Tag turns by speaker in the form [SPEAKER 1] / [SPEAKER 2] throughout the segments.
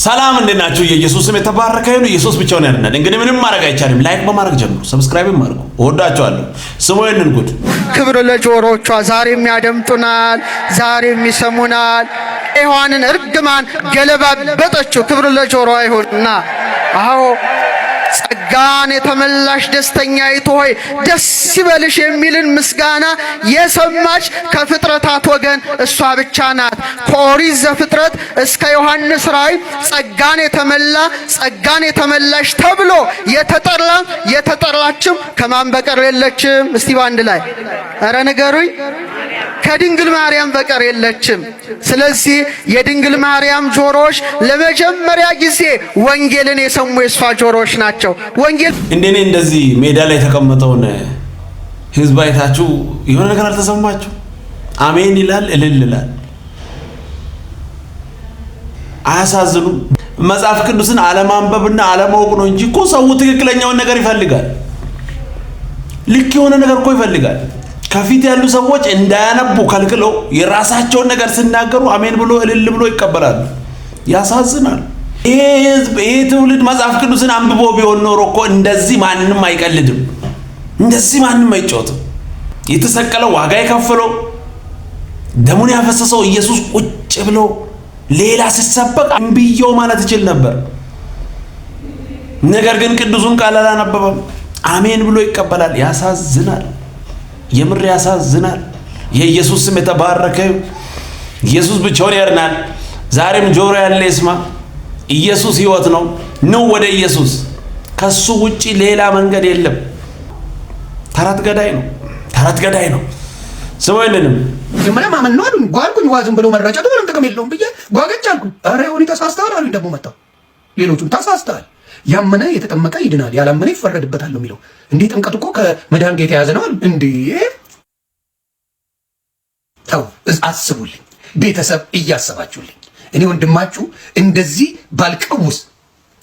[SPEAKER 1] ሰላም እንደናችሁ የኢየሱስ ስም የተባረከ ይሁን። ኢየሱስ ብቻውን ያድናል። እንግዲህ ምንም ማድረግ አይቻልም። ላይክ በማድረግ ጀምሩ፣ ሰብስክራይብ አድርጉ። እወዳችኋለሁ። ስሙ ይሄንን ጉድ።
[SPEAKER 2] ክብር ለጆሮቿ። ዛሬም ያደምጡናል፣ ዛሬም ይሰሙናል። ሔዋንን እርግማን ገለባበጠችው። ክብር ለጆሮ ይሁንና አዎ ጸጋን የተመላሽ ደስተኛይቱ ሆይ ደስ ይበልሽ የሚልን ምስጋና የሰማች ከፍጥረታት ወገን እሷ ብቻ ናት። ከኦሪት ዘፍጥረት እስከ ዮሐንስ ራእይ ጸጋን የተመላሽ ተብሎ የተጠራችም ከማን በቀር የለችም? እስቲ ባንድ ላይ ኧረ ንገሩኝ። ከድንግል ማርያም በቀር የለችም። ስለዚህ የድንግል ማርያም ጆሮዎች ለመጀመሪያ ጊዜ ወንጌልን የሰሙ የሷ ጆሮዎች ናቸው። ወንጌል
[SPEAKER 1] እንደኔ እንደዚህ ሜዳ ላይ ተቀምጠውን ህዝብ አይታችሁ የሆነ ነገር አልተሰማችሁ? አሜን ይላል፣ እልል ይላል። አያሳዝኑም? መጽሐፍ ቅዱስን አለማንበብና አለማወቅ ነው እንጂ እኮ ሰው ትክክለኛውን ነገር ይፈልጋል። ልክ የሆነ ነገር እኮ ይፈልጋል። ከፊት ያሉ ሰዎች እንዳያነቡ ከልክለው የራሳቸውን ነገር ሲናገሩ አሜን ብሎ እልል ብሎ ይቀበላሉ። ያሳዝናል። ይሄ ትውልድ መጽሐፍ ቅዱስን አንብቦ ቢሆን ኖሮ እኮ እንደዚህ ማንንም አይቀልድም፣ እንደዚህ ማንንም አይጮትም። የተሰቀለው ዋጋ የከፈለው ደሙን ያፈሰሰው ኢየሱስ ቁጭ ብሎ ሌላ ሲሰበክ አንብየው ማለት ይችል ነበር። ነገር ግን ቅዱሱን ቃል አላነበበም፣ አሜን ብሎ ይቀበላል። ያሳዝናል። የምር ያሳዝናል። የኢየሱስ ስም የተባረከ። ኢየሱስ ብቻውን ያድናል። ዛሬም ጆሮ ያለ ይስማ። ኢየሱስ ሕይወት ነው። ኑ ወደ ኢየሱስ። ከሱ ውጪ ሌላ መንገድ የለም። ተረት ገዳይ ነው። ስሙኝንም
[SPEAKER 2] መጀመሪያ ማመን ነው አሉኝ። ጓልኩኝ ዋዝም ብሎ መረጃቱ ምንም ጥቅም የለውም ብዬ ጓገጭ አልኩኝ። ኧረ ይሁን ተሳስተሃል አሉኝ። ደግሞ መጣሁ ሌሎቹም ተሳስተሃል፣ ያመነ የተጠመቀ ይድናል፣ ያላመነ ይፈረድበታል ነው የሚለው። እንዴ ጥምቀት እኮ ከመዳን ጋር የተያዘ ነው። እንዴ ተው፣ አስቡልኝ፣ ቤተሰብ እያሰባችሁልኝ። እኔ ወንድማችሁ እንደዚህ ባልቀውስ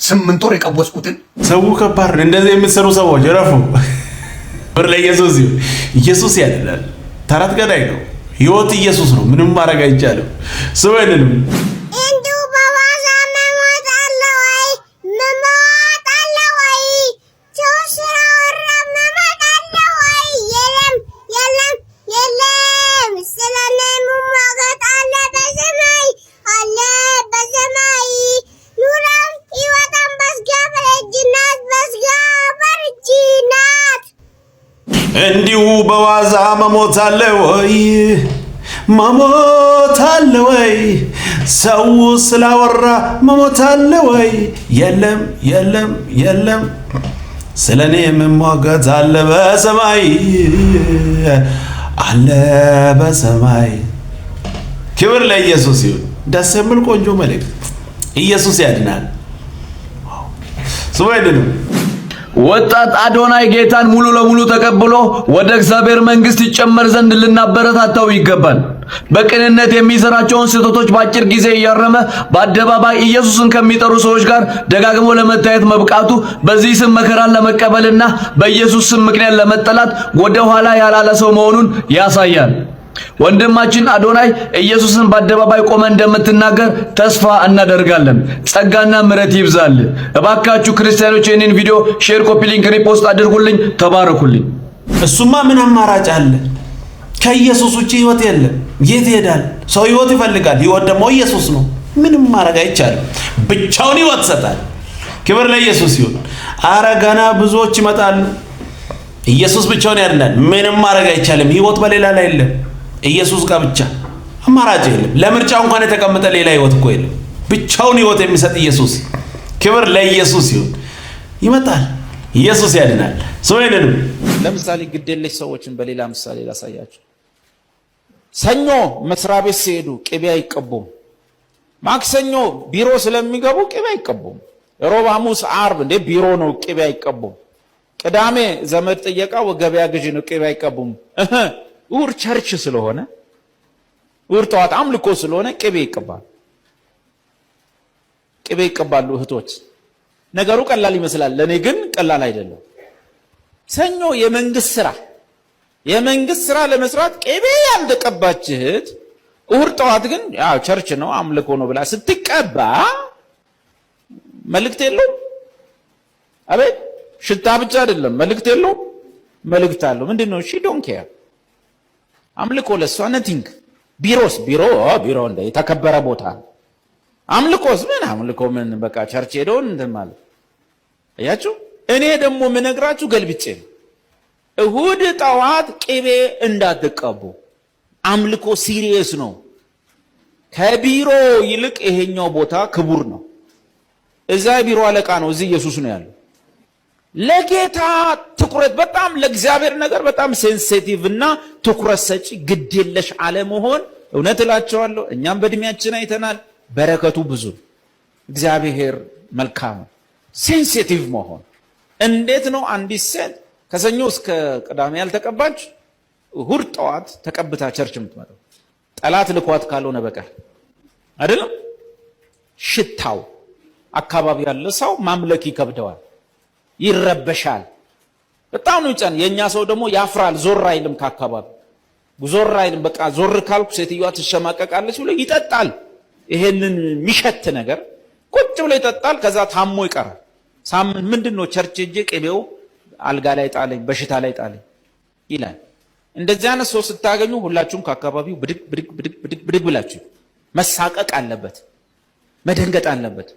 [SPEAKER 2] 8 ወር የቀወስኩትን
[SPEAKER 1] ሰው ከባድ ነው። እንደዚህ የምትሰሩ ሰዎች ረፉ። ብር ለኢየሱስ ይሁን። ኢየሱስ ያድናል። ተረት ገዳይ ነው። ሕይወት ኢየሱስ ነው። ምንም ማድረግ አይቻልም። ስሙኝንም እንዲሁ በዋዛ መሞት አለ ወይ? ሰው ስላወራ መሞት አለ ወይ? የለም። ስለኔ መሟገት አለ በሰማይ። ክብር ለኢየሱስ ይሁን። ደስ የሚል ቆንጆ መልእክት። ኢየሱስ ያድናል። ስሙ አይደለም።
[SPEAKER 3] ወጣት አዶናይ ጌታን ሙሉ ለሙሉ ተቀብሎ ወደ እግዚአብሔር መንግስት ይጨመር ዘንድ ልናበረታታው ይገባል። በቅንነት የሚሰራቸውን ስህተቶች በአጭር ጊዜ እያረመ በአደባባይ ኢየሱስን ከሚጠሩ ሰዎች ጋር ደጋግሞ ለመታየት መብቃቱ በዚህ ስም መከራን ለመቀበልና በኢየሱስ ስም ምክንያት ለመጠላት ወደ ኋላ ያላለ ሰው መሆኑን ያሳያል። ወንድማችን አዶናይ ኢየሱስን በአደባባይ ቆመ እንደምትናገር ተስፋ እናደርጋለን። ጸጋና ምሕረት ይብዛል። እባካችሁ ክርስቲያኖች ይህንን ቪዲዮ ሼር፣ ኮፒ ሊንክ፣ ሪፖስት አድርጉልኝ። ተባረኩልኝ።
[SPEAKER 1] እሱማ ምን አማራጭ አለ? ከኢየሱስ ውጪ ህይወት የለም። የት ይሄዳል? ሰው ህይወት ይፈልጋል። ህይወት ደግሞ ኢየሱስ ነው። ምንም ማድረግ አይቻልም። ብቻውን ህይወት ይሰጣል። ክብር ለኢየሱስ ይሁን። አረ ገና ብዙዎች ይመጣሉ። ኢየሱስ ብቻውን ያድናል። ምንም ማድረግ አይቻልም። ህይወት በሌላ ላይ የለም። ኢየሱስ ጋር ብቻ አማራጭ የለም። ለምርጫው እንኳን የተቀመጠ ሌላ ህይወት እኮ የለም። ብቻውን ህይወት የሚሰጥ ኢየሱስ። ክብር ለኢየሱስ ይሁን። ይመጣል። ኢየሱስ ያድናል። ሰው አይደለም።
[SPEAKER 4] ለምሳሌ ግዴለሽ ሰዎችን በሌላ ምሳሌ ላሳያችሁ። ሰኞ መስሪያ ቤት ሲሄዱ ቅቤ አይቀቡም። ማክሰኞ ቢሮ ስለሚገቡ ቅቤ አይቀቡም። ሮብ፣ ሐሙስ፣ ዓርብ እንደ ቢሮ ነው ቅቤ አይቀቡም። ቅዳሜ ዘመድ ጥየቃ ወገበያ ግዢ ነው ቅቤ አይቀቡም። እሑድ ቸርች ስለሆነ እሑድ ጠዋት አምልኮ ስለሆነ ቅቤ ይቀባሉ እህቶች። ነገሩ ቀላል ይመስላል፣ ለኔ ግን ቀላል አይደለም። ሰኞ የመንግስት ስራ ለመስራት ቅቤ ያልተቀባች እህት እሑድ ጠዋት ግን ያው ቸርች ነው አምልኮ ነው ብላ ስትቀባ መልእክት የለውም? አቤት ሽታ ብቻ አይደለም መልእክት የለውም? መልእክት አለው። ምንድነው? ሺ ዶንት ኬር። አምልኮ ለሷ ነቲንግ። ቢሮ እንደ የተከበረ ቦታ። አምልኮስ ምን አምልኮ ምን በቃ ቸርች ሄደውን እንትን ማለት አያችሁ። እኔ ደግሞ ምነግራችሁ ገልብጬ ነው። እሁድ ጠዋት ቅቤ እንዳትቀቡ። አምልኮ ሲሪየስ ነው። ከቢሮ ይልቅ ይሄኛው ቦታ ክቡር ነው። እዛ ቢሮ አለቃ ነው፣ እዚህ ኢየሱስ ነው ያለው። ለጌታ ትኩረት በጣም ለእግዚአብሔር ነገር በጣም ሴንሲቲቭ እና ትኩረት ሰጪ ግዴለሽ አለመሆን እውነት እላቸዋለሁ እኛም በእድሜያችን አይተናል። በረከቱ ብዙ እግዚአብሔር መልካም ሴንሲቲቭ መሆን እንዴት ነው? አንዲት ሴት ከሰኞ እስከ ቅዳሜ ያልተቀባች እሁድ ጠዋት ተቀብታ ቸርች የምትመጣው ጠላት ልኳት ካልሆነ በቀር አይደለም። ሽታው አካባቢ ያለ ሰው ማምለክ ይከብደዋል፣ ይረበሻል። በጣም ነው ጫን። የኛ ሰው ደግሞ ያፍራል፣ ዞር አይልም ከአካባቢ ዞር አይልም። በቃ ዞር ካልኩ ሴትዮዋ ትሸማቀቃለች ብሎ ይጠጣል። ይሄንን የሚሸት ነገር ቁጭ ብሎ ይጠጣል። ከዛ ታሞ ይቀራል። ሳምንት ምንድነው ቸርች ሄጄ ቅቤው አልጋ ላይ ጣለኝ፣ በሽታ ላይ ጣለኝ ይላል። እንደዚህ አይነት ሰው ስታገኙ ሁላችሁም ከአካባቢው ብድግ ብላችሁ መሳቀቅ አለበት፣ መደንገጥ አለበት።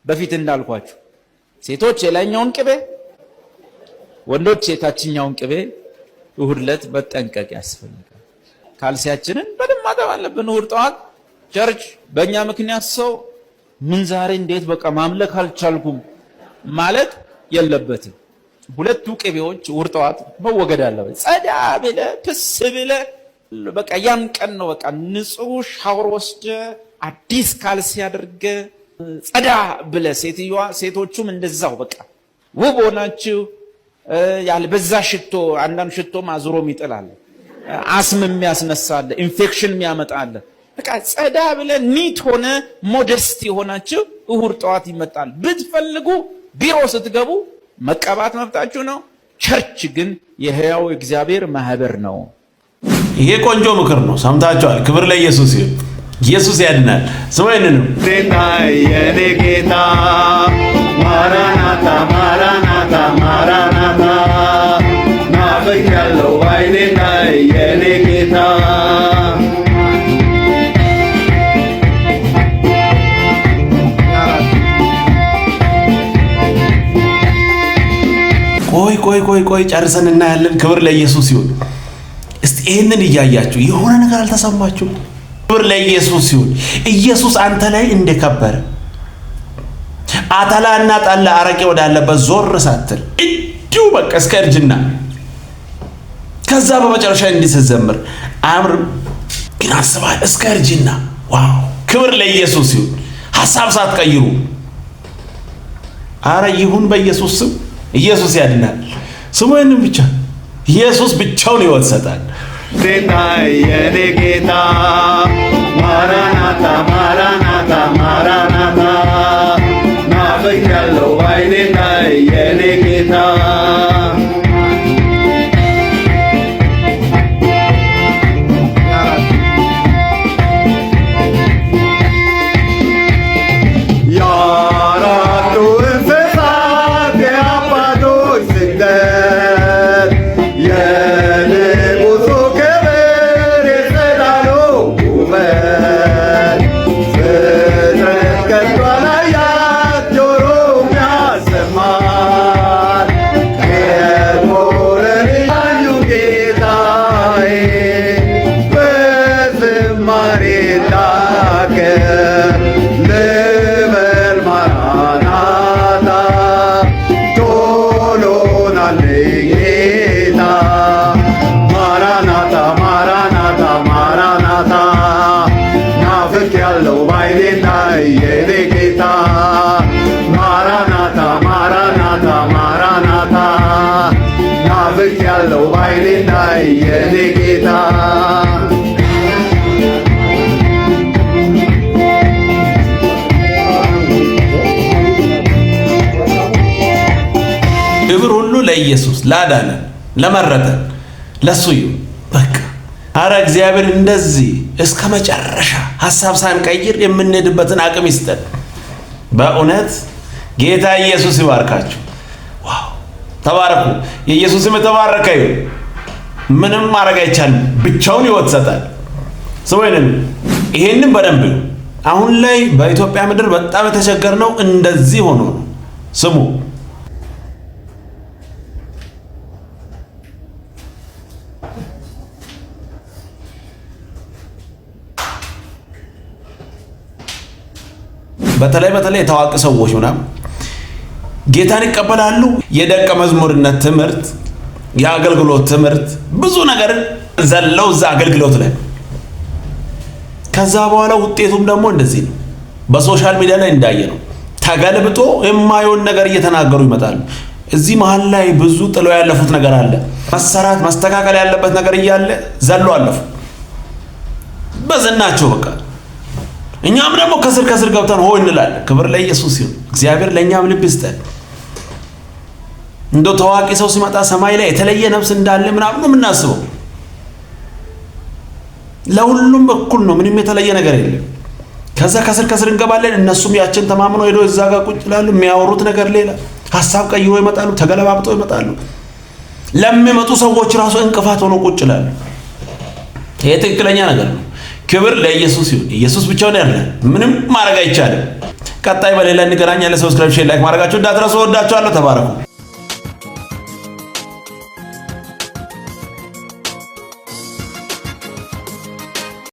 [SPEAKER 4] በፊት እንዳልኳችሁ ሴቶች የላይኛውን ቅቤ፣ ወንዶች የታችኛውን ቅቤ እሁድ ዕለት መጠንቀቅ ያስፈልጋል። ካልሲያችንን በደንብ ማጠብ አለብን። እሁድ ጠዋት ቸርች በእኛ ምክንያት ሰው ምን ዛሬ እንዴት በቃ ማምለክ አልቻልኩም ማለት የለበትም። ሁለቱ ቅቤዎች እሁድ ጠዋት መወገድ አለበት። ጸዳ ብለ ፕስ ብለ በቃ ያን ቀን ነው በቃ ንጹህ ሻወር ወስደ አዲስ ካልሲ አድርገ ጸዳ ብለ ሴትዮዋ ሴቶቹም እንደዛው በቃ ውብ ሆናችሁ ያልበዛ ሽቶ አንዳንድ ሽቶም አዙሮም ይጥላል፣ አስም የሚያስነሳል፣ ኢንፌክሽን የሚያመጣል። በቃ ጸዳ ብለ ኒት ሆነ ሞደስት የሆናችሁ እሁድ ጠዋት ይመጣል። ብትፈልጉ ቢሮ ስትገቡ መቀባት መብታችሁ ነው። ቸርች ግን የሕያው እግዚአብሔር ማህበር ነው።
[SPEAKER 1] ይሄ ቆንጆ ምክር ነው። ሰምታችኋል። ክብር ለኢየሱስ ይሁን። ኢየሱስ ያድናል። ስሙኝንም
[SPEAKER 5] ጌታ የኔ ጌታ ማራናታ ማራናታ ማራናታ ናፍቄያለሁ አይኔና የኔ ጌታ
[SPEAKER 1] ቆይ ጨርሰን እናያለን። ክብር ለኢየሱስ ይሁን። እስቲ ይሄንን እያያችሁ የሆነ ነገር አልተሰማችሁ? ክብር ለኢየሱስ ይሁን። ኢየሱስ አንተ ላይ እንደከበረ አተላና ጠላ አረቄ ወዳለበት ዞር ሳትል እንዲሁ በቃ እስከ እርጅና ከዛ በመጨረሻ እንዲዘምር አምር ግን አስባል እስከ እርጅና። ዋው! ክብር ለኢየሱስ ይሁን። ሐሳብ ሳትቀይሩ አረ ይሁን በኢየሱስ ስም። ኢየሱስ ያድናል። ስሙኝንም ብቻ ኢየሱስ ብቻውን ሕይወት ይሰጣል።
[SPEAKER 5] ጌታ የኔ ጌታ ማራናታ ማራናታ ማራናታ ናፍቄያለሁ አይኔና የኔ ጌታ ያለው ባይኔና የኔ ጌታ
[SPEAKER 1] ክብር ሁሉ ለኢየሱስ ላዳነን ለመረጠን ለሱ ይሁን። በቃ አረ እግዚአብሔር እንደዚህ እስከ መጨረሻ ሐሳብ ሳንቀይር የምንሄድበትን አቅም ይስጠን። በእውነት ጌታ ኢየሱስ ይባርካችሁ። ዋው ተባረኩ። የኢየሱስ ስም የተባረከ ይሁን። ምንም ማድረግ አይቻልም። ብቻውን ሕይወት ይሰጣል። ሰውየን ይሄንን በደንብ አሁን ላይ በኢትዮጵያ ምድር በጣም የተቸገርነው እንደዚህ ሆኖ ነው። ስሙ በተለይ የታዋቂ ሰዎች ምናምን ጌታን ይቀበላሉ። የደቀ መዝሙርነት ትምህርት፣ የአገልግሎት ትምህርት ብዙ ነገር ዘለው እዛ አገልግሎት ላይ ከዛ በኋላ ውጤቱም ደግሞ እንደዚህ ነው። በሶሻል ሚዲያ ላይ እንዳየ ነው ተገልብጦ የማይሆን ነገር እየተናገሩ ይመጣሉ። እዚህ መሃል ላይ ብዙ ጥለው ያለፉት ነገር አለ። መሰራት መስተካከል ያለበት ነገር እያለ ዘሎ አለፉ በዝናቸው በቃ። እኛም ደግሞ ከስር ገብተን ሆይ እንላለን። ክብር ለኢየሱስ ይሁን። እግዚአብሔር ለእኛም ልብ ይስጠን። እንደው ታዋቂ ሰው ሲመጣ ሰማይ ላይ የተለየ ነፍስ እንዳለ ምናምን ነው የምናስበው። ለሁሉም እኩል ነው፣ ምንም የተለየ ነገር የለም። ከዛ ከስር እንገባለን። እነሱም ያችን ተማምነው ሄዶ እዛ ጋር ቁጭ ይላሉ። የሚያወሩት ነገር ሌላ፣ ሀሳብ ቀይሮ ይመጣሉ፣ ተገለባብጠው ይመጣሉ። ለሚመጡ ሰዎች ራሱ እንቅፋት ሆኖ ቁጭ ይላሉ። ይሄ ትክክለኛ ነገር ነው። ክብር ለኢየሱስ ይሁን። ኢየሱስ ብቻውን ያድናል። ምንም ማድረግ አይቻልም። ቀጣይ በሌላ እንገናኛለን። ሰብስክራይብ፣ ሼር፣ ላይክ ማድረጋችሁ እንዳትረሱ። ወዳችኋለሁ። ተባረኩ።